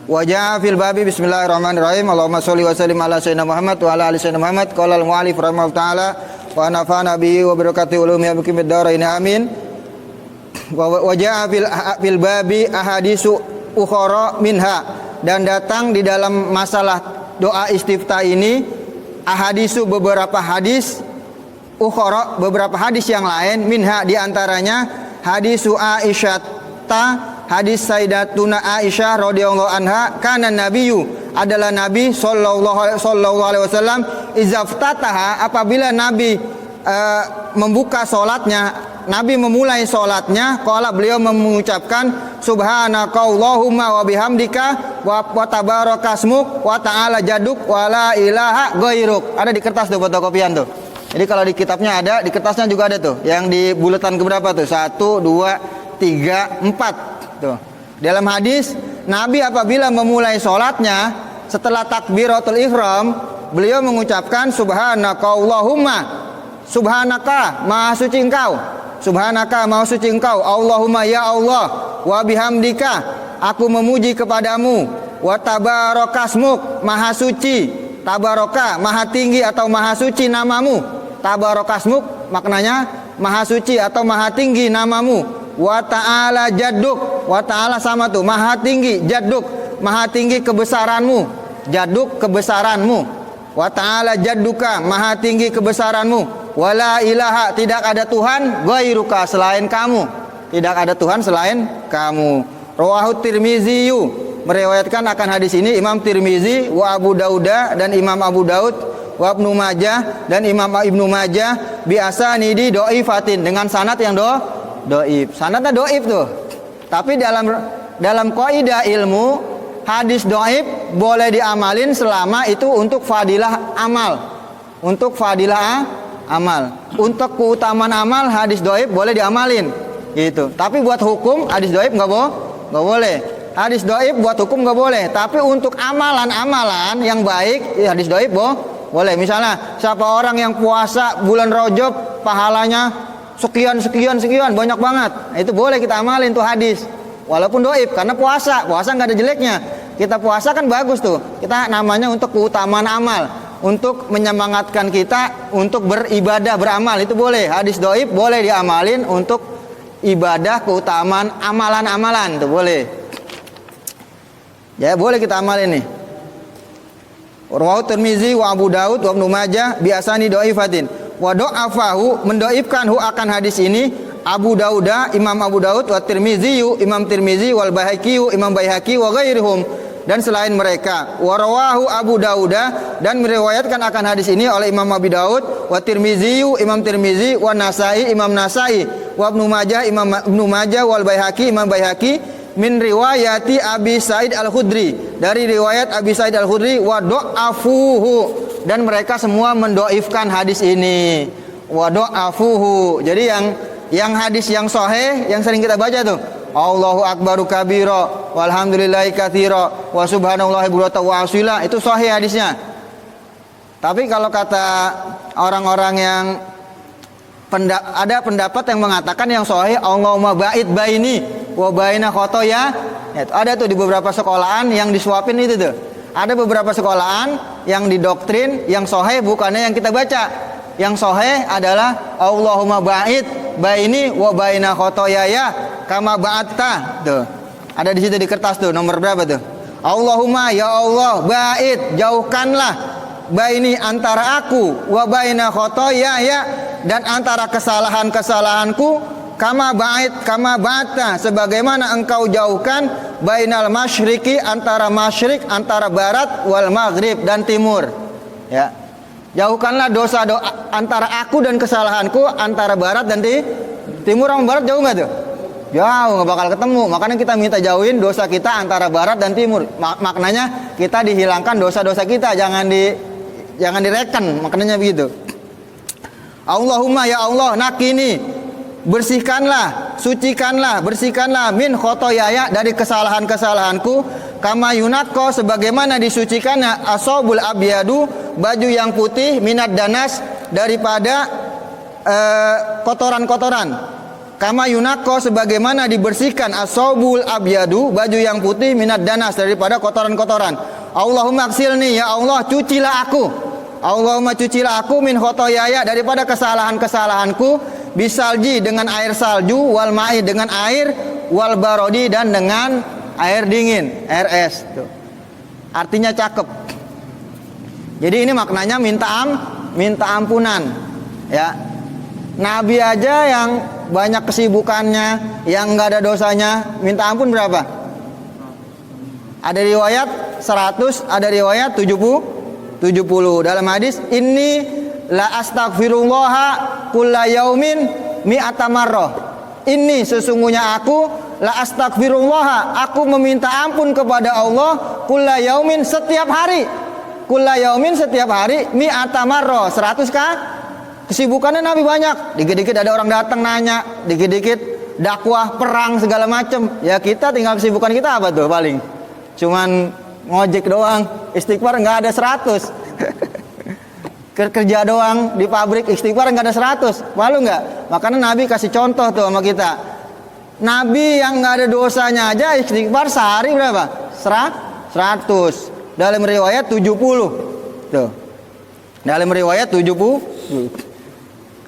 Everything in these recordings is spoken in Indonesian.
Wa jaa fil babi bismillahirrahmanirrahim. Allahumma sholli wa sallim ala sayyidina Muhammad wa ala ali sayyidina Muhammad. Qala al-mu'allif rahimahullahu taala wa nafa'ana bihi wa barakatuhu ulumi bikum bid-dharain amin. Wa jaa fil babi ahadisu ukhra minha, dan datang di dalam masalah doa istiftah ini ahadisu beberapa hadis, ukhra beberapa hadis yang lain, minha diantaranya hadisu Aisyah, hadis Sayyidatuna Aisyah radhiyallahu anha, kana nabiyyu adalah Nabi sallallahu alaihi wasallam izaftataha, apabila Nabi membuka salatnya, Nabi memulai salatnya, qala beliau mengucapkan subhanakallahumma wa bihamdika wa tabarakasmuk wa ta'ala jaduk wa la ilaha ghairuk. Ada di kertas tuh fotokopian tuh. Jadi kalau di kitabnya ada, di kertasnya juga ada tuh. Yang di bulatan keberapa tuh? 1, 2, 3, 4 tuh. Dalam hadis, Nabi apabila memulai sholatnya setelah takbiratul ihram, beliau mengucapkan subhanakallahumma, subhanaka maha suci engkau, subhanaka maha suci engkau, Allahumma ya Allah, wa bihamdika aku memuji kepadamu, wa tabarakasmuk maha suci, tabaraka maha tinggi atau maha suci namamu, tabarakasmuk maknanya maha suci atau maha tinggi namamu, wa ta'ala jadduk, wa ta'ala sama tuh maha tinggi, jadduk maha tinggi kebesaranmu, jadduk kebesaranmu, wa ta'ala jadduka maha tinggi kebesaranmu, wala ilaha tidak ada Tuhan ghairuka selain kamu, tidak ada Tuhan selain kamu. Rawahu Tirmizi, meriwayatkan akan hadis ini Imam Tirmizi, wa Abu Dauda dan Imam Abu Daud, wa Ibnu Majah dan Imam Ibnu Majah, bi asanidi dhaifatin, dengan sanad yang dhaif. Sanadnya dhaif tuh. Tapi dalam kaidah ilmu, hadis dhaif boleh diamalin selama itu untuk fadilah amal. Untuk fadilah amal. Untuk keutamaan amal hadis dhaif boleh diamalin. Gitu. Tapi buat hukum hadis dhaif enggak boleh. Hadis dhaif buat hukum enggak boleh. Tapi untuk amalan-amalan yang baik, ya hadis dhaif boleh. Misalnya siapa orang yang puasa bulan Rajab pahalanya sekian banyak banget, nah, itu boleh kita amalin tuh hadis walaupun dhaif, karena puasa nggak ada jeleknya. Kita puasa kan bagus tuh, kita namanya untuk keutamaan amal, untuk menyemangatkan kita untuk beribadah beramal, itu boleh. Hadis dhaif boleh diamalin untuk ibadah keutamaan amalan-amalan, itu boleh ya, boleh kita amalin nih. Rawahu Tirmizi wa Abu Daud wa Ibnu Majah bi asani dhaifatin. Wa dha'afahu, mendoifkan akan hadis ini Abu Dauda, Imam Abu Daud, wa Tirmizi, Imam Tirmizi, wal Baihaqi, Imam Baihaqi, wa ghairihum, dan selain mereka. Wa rawahu Abu Dauda, dan meriwayatkan akan hadis ini oleh Imam Abu Daud, wa Tirmizi, Imam Tirmizi, wa Nasai, Imam Nasai, wa Ibnu Majah, Imam Ibnu Majah, wal Baihaqi, Imam Baihaqi, min riwayati Abi Sa'id Al-Khudri, dari riwayat Abi Sa'id Al-Khudri, wa dha'afuhu, dan mereka semua mendoifkan hadis ini. Wa dha'afuhu. Jadi yang hadis yang sahih yang sering kita baca tuh, Allahu akbaru kabira walhamdulillahi katsira wa subhanallahi bukratan wa asila, itu sahih hadisnya. Tapi kalau kata orang-orang yang ada pendapat yang mengatakan yang sahih Allahumma ba'id baini wa baina khotoya, ada tuh di beberapa sekolahan yang disuapin itu tuh. Ada beberapa sekolahan yang didoktrin yang sahih bukannya yang kita baca. Yang sahih adalah Allahumma ba'id baini wa baina khotoyaya kama ba'atta. Tuh. Ada di situ di kertas tuh, nomor berapa tuh? Allahumma ya Allah ba'id, jauhkanlah baini antara aku wa baina khotoyaya, dan antara kesalahan-kesalahanku, kama ba'atta sebagaimana engkau jauhkan bainal masyriqi, antara masyrik, antara barat, wal maghrib, dan timur. Ya. Jauhkanlah dosa antara aku dan kesalahanku antara barat dan timur. Sama barat jauh nggak tuh? Jauh, nggak bakal ketemu. Makanya kita minta jauhin dosa kita antara barat dan timur. Maknanya kita dihilangkan dosa-dosa kita, jangan direken. Maknanya begitu. Allahumma ya Allah nakini, bersihkanlah, sucikanlah, bersihkanlah min khotoyaya, dari kesalahan-kesalahanku, kama yunakko sebagaimana disucikannya asobul abyadu, baju yang putih, minat danas, daripada kotoran-kotoran. kama yunaqqa sebagaimana dibersihkan as-saubul abyadu baju yang putih minad danas daripada kotoran-kotoran. Allahumma ghsilni, ya Allah cucilah aku. Allahumma cucilah aku min khotoyaya daripada kesalahan-kesalahanku bisalji dengan air salju wal ma'i dengan air wal barodi dan dengan air dingin, air es tuh. Artinya cakep. Jadi ini maknanya minta ampunan ya. Nabi aja yang banyak kesibukannya, yang nggak ada dosanya, minta ampun berapa? Ada riwayat 100, ada riwayat 70. Dalam hadis ini la astaghfirullaha kulla yaumin mi'ata marrah. Ini sesungguhnya aku la astaghfirullaha, aku meminta ampun kepada Allah kulla yaumin setiap hari. Kulla yaumin setiap hari mi'ata marrah, 100 kah? Kesibukannya Nabi banyak, dikit-dikit ada orang datang nanya, dikit-dikit dakwah, perang segala macem. Ya kita tinggal kesibukan kita apa tuh paling? Cuman ngojek doang, istighfar nggak ada 100. Kerja doang di pabrik, istighfar nggak ada 100. Malu nggak? Makanya Nabi kasih contoh tuh sama kita. Nabi yang nggak ada dosanya aja istighfar sehari berapa? 100. Dalam riwayat 70. Tuh. Dalam riwayat 70.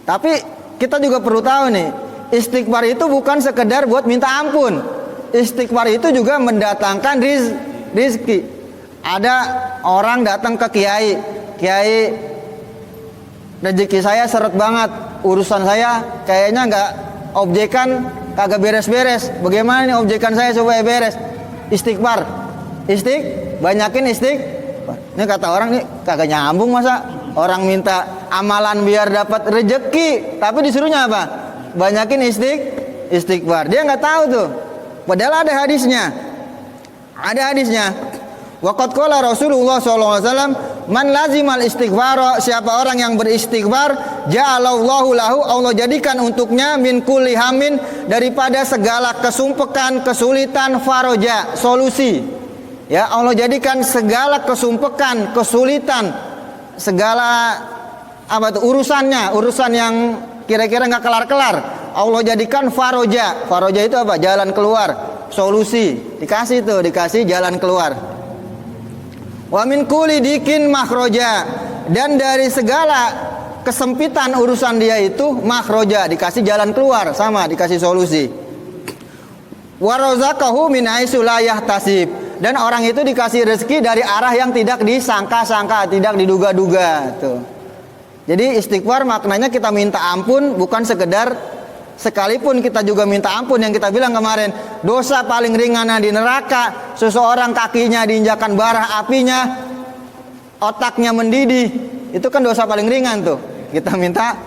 Tapi kita juga perlu tahu nih, istighfar itu bukan sekedar buat minta ampun. Istighfar itu juga mendatangkan rizki. Ada orang datang ke kiai, rezeki saya seret banget, urusan saya kayaknya nggak objekan, kagak beres-beres. Bagaimana nih objekan saya supaya beres? Istighfar, banyakin istighfar. Ini kata orang nih kagak nyambung, masa orang minta amalan biar dapat rezeki, tapi disuruhnya apa? Banyakin istighfar. Dia nggak tahu tuh. Padahal ada hadisnya. Waqad qala Rasulullah SAW, man lazimal istighfar, siapa orang yang beristighfar, ja'alallahu lahu, Allah jadikan untuknya min kulli hamin, daripada segala kesumpekan, kesulitan, faraja, solusi. Ya, Allah jadikan segala kesumpekan, kesulitan, segala apa tuh urusan yang kira-kira nggak kelar-kelar, Allah jadikan faraja. Faraja itu apa? Jalan keluar, solusi. Dikasih jalan keluar. Wa min kulli dikin makhroja, dan dari segala kesempitan urusan dia itu makhroja, dikasih jalan keluar, sama dikasih solusi. Wa razaqahu min haitsu la yahtasib, dan orang itu dikasih rezeki dari arah yang tidak disangka-sangka, tidak diduga-duga tuh. Jadi istighfar maknanya kita minta ampun, bukan sekedar sekalipun kita juga minta ampun. Yang kita bilang kemarin, dosa paling ringan di neraka, seseorang kakinya diinjakan bara apinya, otaknya mendidih, itu kan dosa paling ringan tuh. Kita minta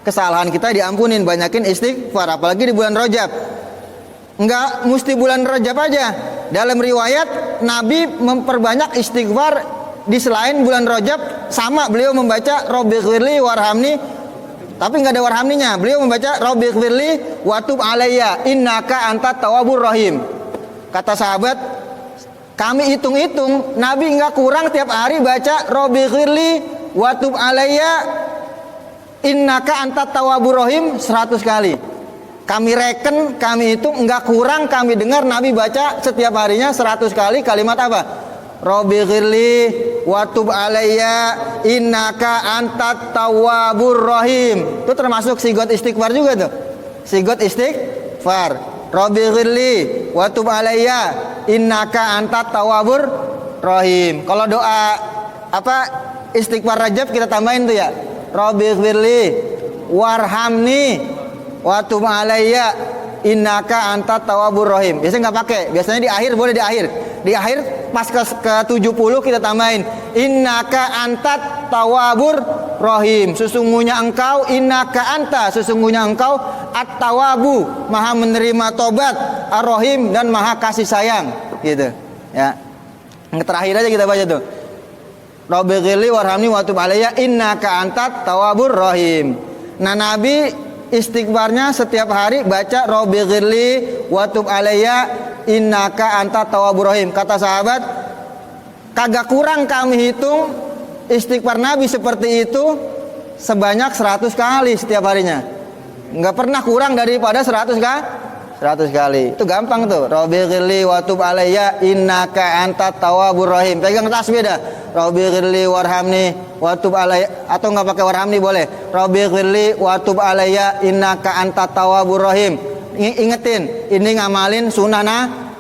kesalahan kita diampunin, banyakin istighfar, apalagi di bulan Rajab. Enggak mesti bulan Rajab aja. Dalam riwayat Nabi memperbanyak istighfar di selain bulan Rajab, sama beliau membaca Rabbighfirli warhamni, tapi nggak ada warhamninya. Beliau membaca Rabbighfirli wa tub alayya innaka antat tawwabur rahim. Kata sahabat, kami hitung-hitung Nabi nggak kurang tiap hari baca Rabbighfirli wa tub alayya innaka antat tawwabur rahim 100 kali. Kami reken, kami hitung, nggak kurang kami dengar Nabi baca setiap harinya 100 kali kalimat apa? Rabbighfirli wa tub alayya innaka antat tawwabur rahim. Itu termasuk sigot istighfar juga tuh. Sigot istighfar. Rabbighfirli wa tub alayya innaka antat tawwabur rahim. Kalau doa apa istighfar Rajab kita tambahin tuh ya. Rabbighfirli warhamni wa tub alayya innaka antat tawwabur rahim. Biasanya nggak pakai. Biasanya di akhir, boleh di akhir. Di akhir pas ke 70 kita tambahin innaka antat tawwabur rahim. Sesungguhnya engkau, innaka anta, sesungguhnya engkau at-tawwabu, maha menerima tobat, ar-rahim, dan maha kasih sayang, gitu ya. Yang terakhir aja kita baca tuh, Rabbighfirli warhamni wa tub alayya innaka antat tawwabur rahim. Nah, Nabi istighfarnya setiap hari baca Rabbighfirli wa tub alayya innaka antat tawwabur rahim. Kata sahabat, kagak kurang kami hitung istighfar Nabi seperti itu sebanyak 100 kali setiap harinya. Nggak pernah kurang daripada 100 kali. 100 kali. Itu gampang tuh. Rabbighfirli wa tub alayya innaka antat tawwabur rahim. Pegang tasbih dah. Rabbighfirli warhamni wa tub alayya, atau enggak pakai warhamni boleh. Rabbighfirli wa tub alayya innaka antat tawwabur rahim. Ingetin, ini ngamalin sunnah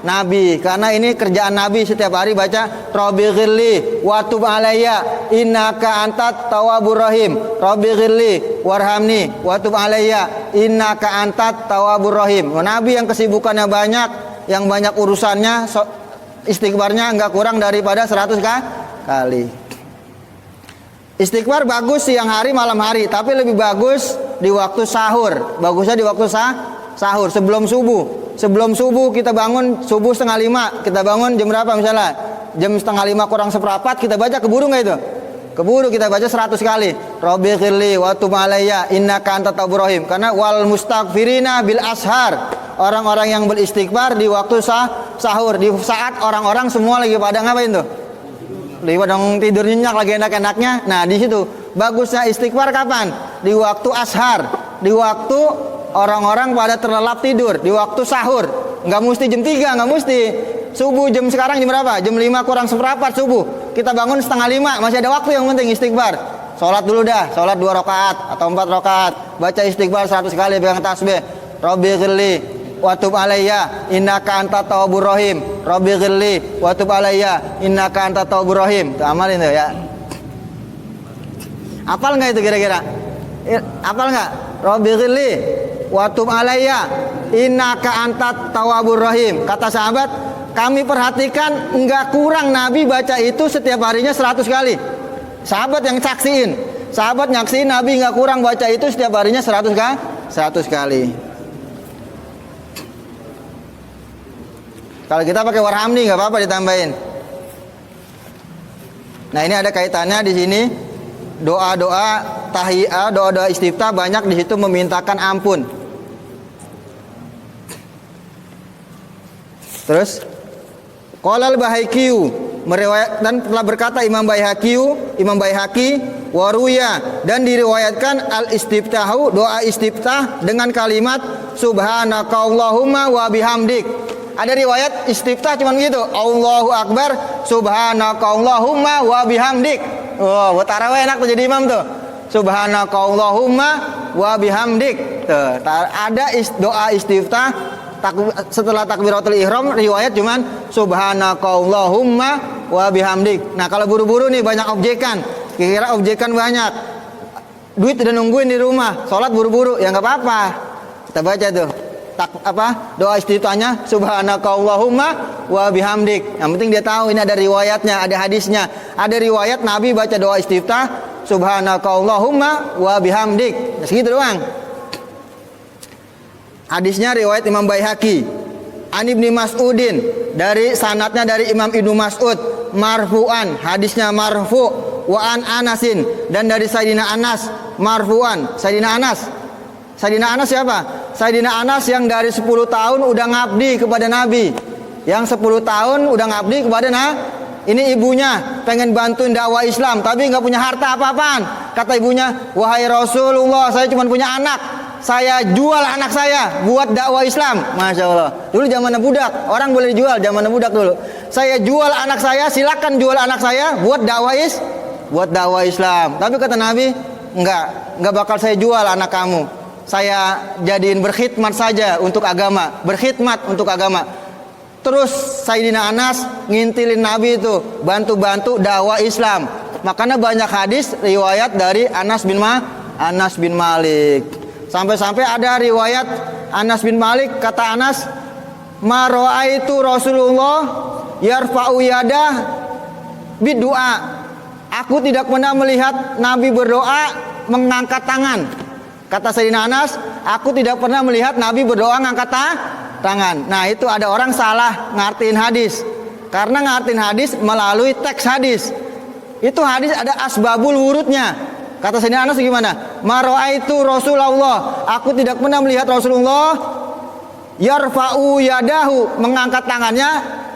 Nabi, karena ini kerjaan Nabi setiap hari baca Rabbighfirli wa tub alayya innaka antat tawwabur rahim. Rabbighfirli warhamni wa tub alayya innaka antat tawwabur rahim. Nabi yang kesibukannya banyak, yang banyak urusannya, istighfarnya enggak kurang daripada 100 kali. Istighfar bagus siang hari malam hari, tapi lebih bagus di waktu sahur. Bagusnya di waktu sahur sebelum subuh. Sebelum subuh kita bangun, subuh 4:30, kita bangun jam berapa misalnya? Jam 4:30 kurang seperempat, kita baca keburu nggak itu? Keburu kita baca 100 kali. Rabbighfirli wa tub alayya innaka antat tawwabur rahim. Karena wal mustaghfirina bil ashar. Orang-orang yang beristighfar di waktu sahur, di saat orang-orang semua lagi pada ngapain tuh? Lagi pada tidur nyenyak, lagi enak-enaknya. Nah, di situ bagusnya istighfar kapan? Di waktu ashar, di waktu orang-orang pada terlelap tidur, di waktu sahur. Nggak mesti jam 3, nggak mesti. Subuh jam sekarang jam berapa? Jam 5 kurang seperempat subuh. Kita bangun 4:30, masih ada waktu, yang penting istighfar. Sholat dulu dah, sholat 2 rakaat atau 4 rakaat. Baca istighfar 100 kali, pegang tasbih. Rabbighfirli wa tub alayya innaka antat tawwabur rahim. Rabbighfirli wa tub alayya innaka antat tawwabur rahim. Tuh amalin tuh ya. Hafal nggak itu kira-kira? Hafal nggak? Rabbighfirli wa tub alayya innaka antat tawwabur rahim. Kata sahabat, kami perhatikan enggak kurang Nabi baca itu setiap harinya 100 kali. Sahabat yang saksiin, sahabat nyaksiin Nabi enggak kurang baca itu setiap harinya 100 kali. Kalau kita pakai warhamni enggak apa-apa ditambahin. Nah, ini ada kaitannya di sini. Doa-doa tahiyah, doa-doa istiftah banyak di situ memintakan ampun. Terus qala al-Baihaqi meriwayat, dan telah berkata Imam Baihaqi waruya, dan diriwayatkan al-istiftahu, doa istiftah dengan kalimat subhanakallahumma wa bihamdik. Ada riwayat istiftah cuman gitu, Allahu akbar subhanakallahumma wa bihamdik. Oh, buat tarawih enak tuh jadi imam tuh. Subhanakallahumma wa bihamdik. Tuh, ada doa istiftah setelah takbiratul ihram, riwayat cuman subhanakallahumma wa bihamdik. Nah, kalau buru-buru nih banyak objekan, kira-kira objekan banyak, duit udah nungguin di rumah, sholat buru-buru, ya nggak apa-apa, kita baca tuh doa istiftahnya subhanakallahumma wa bihamdik. Yang penting dia tahu ini ada riwayatnya, ada hadisnya. Ada riwayat Nabi baca doa istiftah subhanakallahumma wa bihamdik. Nah, segitu doang. Hadisnya riwayat Imam Baihaqi. An Ibnu Mas'udin, dari sanadnya dari Imam Ibnu Mas'ud, marfu'an, hadisnya marfu', wa an Anasin, dan dari Sayyidina Anas marfu'an. Sayyidina Anas siapa? Sayyidina Anas yang dari 10 tahun udah ngabdi kepada Nabi. Yang 10 tahun udah ngabdi kepada ini ibunya pengen bantuin dakwah Islam tapi nggak punya harta apa-apaan. Kata ibunya, wahai Rasulullah, saya cuma punya anak, saya jual anak saya buat dakwah Islam. Masya Allah. Dulu zamannya budak, orang boleh dijual zamannya budak dulu. Saya jual anak saya, silakan jual anak saya buat dakwah Islam. Tapi kata Nabi, enggak bakal saya jual anak kamu. Saya jadiin berkhidmat saja untuk agama, berkhidmat untuk agama. Terus Sayyidina Anas ngintilin Nabi itu, bantu-bantu dakwah Islam. Makanya banyak hadis riwayat dari Anas bin Malik. Sampai-sampai ada riwayat Anas bin Malik, kata Anas, ma ra'aitu Rasulullah yarfa'u yadah biddu'a. Aku tidak pernah melihat Nabi berdoa mengangkat tangan. Kata Sayyidina Anas, aku tidak pernah melihat Nabi berdoa ngangkat tangan. Nah, itu ada orang salah ngartiin hadis. Karena ngartiin hadis melalui teks hadis. Itu hadis ada asbabul wurudnya. Kata Sayyidina Anas gimana? Ma ra'aitu Rasulullah, aku tidak pernah melihat Rasulullah yarfa'u yadahu, mengangkat tangannya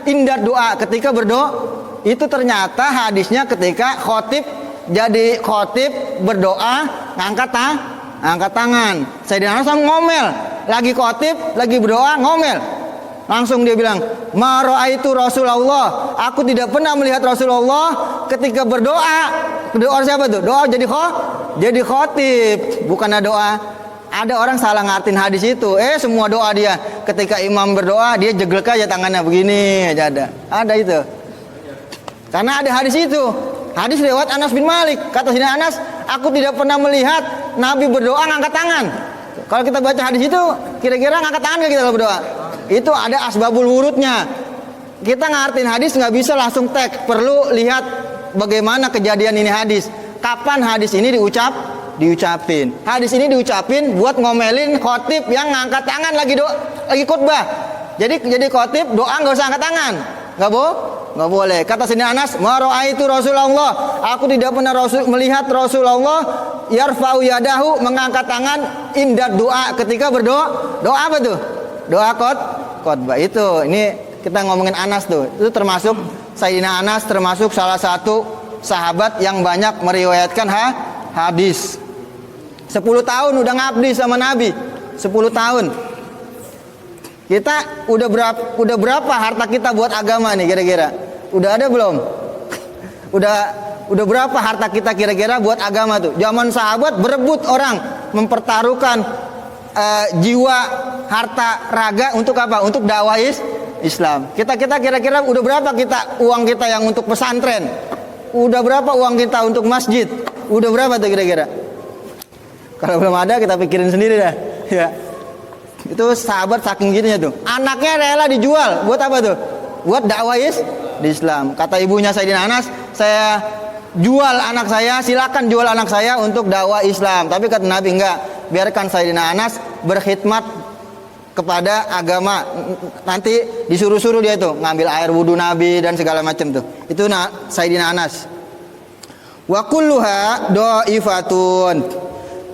indah doa, ketika berdoa. Itu ternyata hadisnya ketika khotib, jadi khotib berdoa ngangkat angkat tangan. Sayyidina Anas ngomel, lagi khotib, lagi berdoa, ngomel. Langsung dia bilang, ma ra'aitu Rasulullah, aku tidak pernah melihat Rasulullah ketika berdoa. Doa siapa tuh? Doa jadi khotib, bukan doa. Ada orang salah ngartin hadis itu. Semua doa dia ketika imam berdoa, dia jeglek aja tangannya begini aja ada. Ada itu. Karena ada hadis itu. Hadis lewat Anas bin Malik. Kata Sayyidina Anas, aku tidak pernah melihat Nabi berdoa ngangkat tangan. Kalau kita baca hadis itu, kira-kira ngangkat tangan gak kita kalau berdoa? Itu ada asbabul wurudnya. Kita ngartin hadis nggak bisa langsung teks, perlu lihat bagaimana kejadian ini hadis. Kapan hadis ini diucapin? Hadis ini diucapin buat ngomelin khotib yang ngangkat tangan lagi khutbah. Jadi khotib doa nggak usah angkat tangan, nggak boleh. Kata Sayyidina Anas, ma ra'aitu Rasulullah, aku tidak pernah melihat Rasulullah yarfa'u yadahu, mengangkat tangan indad doa, ketika berdoa. Doa apa tuh? Doa khotbah. Itu ini kita ngomongin Anas tuh. Itu termasuk Sayyidina Anas, termasuk salah satu sahabat yang banyak meriwayatkan hadis. 10 tahun udah ngabdi sama Nabi. 10 tahun. Kita udah berapa harta kita buat agama nih kira-kira? Udah ada belum? Udah berapa harta kita kira-kira buat agama tuh? Zaman sahabat berebut orang, mempertaruhkan jiwa, harta, raga untuk apa? Untuk dakwah Islam. Kita kira-kira udah berapa uang kita yang untuk pesantren? Udah berapa uang kita untuk masjid? Udah berapa tuh kira-kira? Kalau belum ada kita pikirin sendiri dah. Ya. Itu sahabat saking gininya tuh. Anaknya rela dijual buat apa tuh? Buat dakwah di Islam. Kata ibunya Sayyidina Anas, saya jual anak saya, silakan jual anak saya untuk dakwah Islam. Tapi kata Nabi enggak, biarkan Sayyidina Anas berkhidmat kepada agama. Nanti disuruh-suruh dia tuh ngambil air wudu Nabi dan segala macam tuh. Itu Sayyidina Anas. Wa kulluha dhaifatun.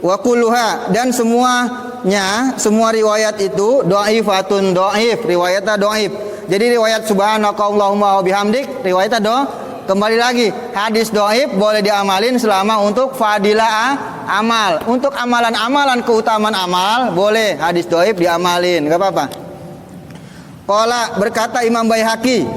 Wa kulluha, dan semua riwayat itu dhaifatun, dhaif, riwayatnya dhaif. Jadi riwayat subhanakallahumma wa bihamdik, riwayatnya kembali lagi, hadis dhaif boleh diamalin selama untuk fadilah amal. Untuk amalan-amalan keutamaan amal boleh hadis dhaif diamalin, enggak apa-apa. Qala, berkata Imam Baihaqi,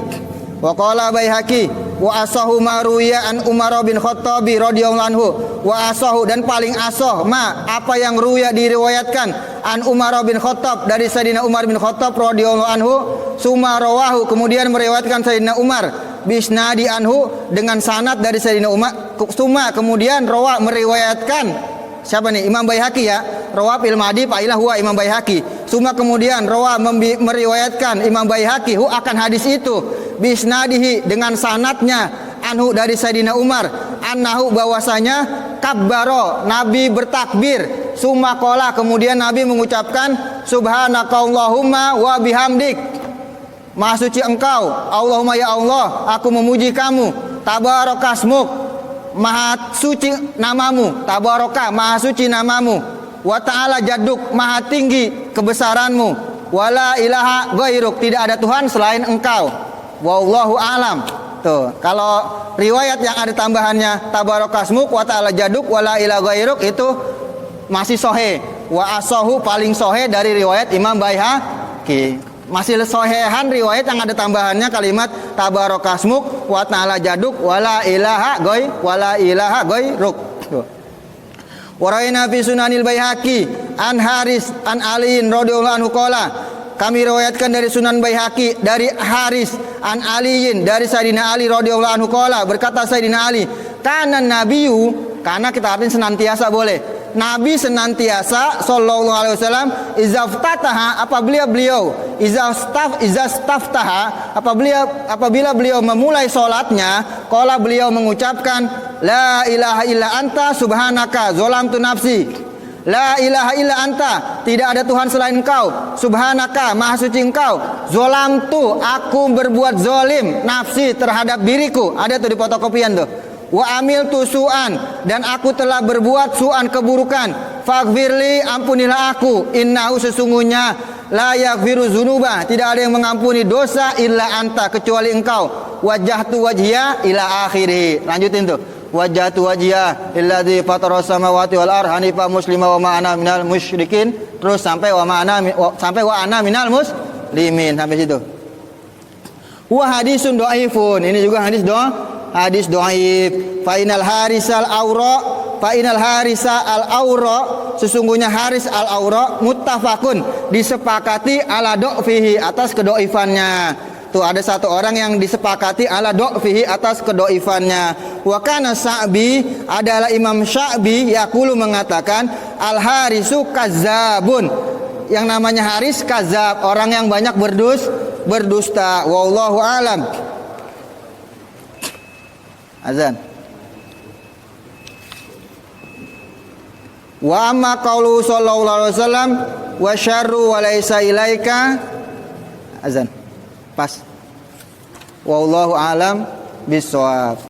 wa qala Baihaqi, wa asahu ma ruya an Umar bin Khattab radhiyallahu anhu, wa asahu, dan paling asah apa yang ruya diriwayatkan an Umar bin Khattab, dari Sayyidina Umar bin Khattab radhiyallahu anhu, summa rawahu, kemudian meriwayatkan Sayyidina Umar bisnadi anhu, dengan sanad dari Sayyidina Umar, summa, kemudian rawa, meriwayatkan siapa nih? Imam Baihaqi ya. Rawa fil madi fa'ilah huwa Imam Baihaqi. Summa, kemudian rawa, meriwayatkan Imam Baihaqi hu akan hadis itu bisnadihi, dengan sanadnya anhu, dari Sayyidina Umar, annahu, bahwasanya kabbaro, Nabi bertakbir, summa qala, kemudian Nabi mengucapkan subhanakallahumma wa bihamdik, maha suci engkau Allahumma, ya Allah aku memuji kamu, tabarakasmuk, maha suci namamu, tabaraka, maha suci namamu, wa ta'ala jadduk, maha tinggi kebesaranmu, wala ilaha ghairuk, tidak ada Tuhan selain engkau, wallahu alam. Tuh, kalau riwayat yang ada tambahannya tabarakasmuk wa ta'ala jadduk wala ilaha ghairuk itu masih sahih. Wa asahu, paling sahih dari riwayat Imam Baihaqi. Masih sahihan riwayat yang ada tambahannya kalimat tabarakasmuk wa ta'ala jadduk wala ilaha ghairuk. Waraina fi sunanil Baihaqi an Haris an Aliin radhiyallahu anhu qala, kami riwayatkan dari Sunan Baihaqi dari Haris an Aliin, dari Sayyidina Ali radhiyallahu anhu qala, berkata Sayyidina Ali, kana nabiyyu, karena kita artinya senantiasa boleh, Nabi senantiasa sallallahu alaihi wasallam izaftataha, apabila beliau memulai salatnya, qala, beliau mengucapkan la ilaha illa anta subhanaka zalamtu nafsi, la ilaha illa anta, tidak ada Tuhan selain engkau, subhanaka, maha suci engkau, zalamtu, aku berbuat zalim, nafsi, terhadap diriku, ada tuh di fotokopian tuh, wa amiltu su'an, dan aku telah berbuat su'an, keburukan, faghfirli, ampunilah aku, innahu, sesungguhnya, la yaghfiru dzunuba, tidak ada yang mengampuni dosa illa anta, kecuali engkau, wajjahtu wajhiya ila akhirih, lanjutin tuh, wajjahtu wajhiya lilladzi fatara samawati wal ardh hanifan muslima wa ma ana minal musyrikin. Terus sampai wa ana minal muslimin sampai situ. Wa hadisun dhaifun. Ini juga hadis dhaif. Fa inal harisa al aura sesungguhnya haris al aura muttafaqun disepakati ala fihi atas kedhaifannya. Tuh ada satu orang yang disepakati ala fihi atas kedhaifannya. Wa kana Sa'bi adalah Imam Sa'bi yaqulu mengatakan al harisu kazzabun. Yang namanya haris kazab, orang yang banyak berdusta. Wallahu alam. Azan. Wa amma qaulu sallallahu alaihi wasallam wa syarru wa laisa ilaika. Azan. Pas. Wallahu alam bisawab.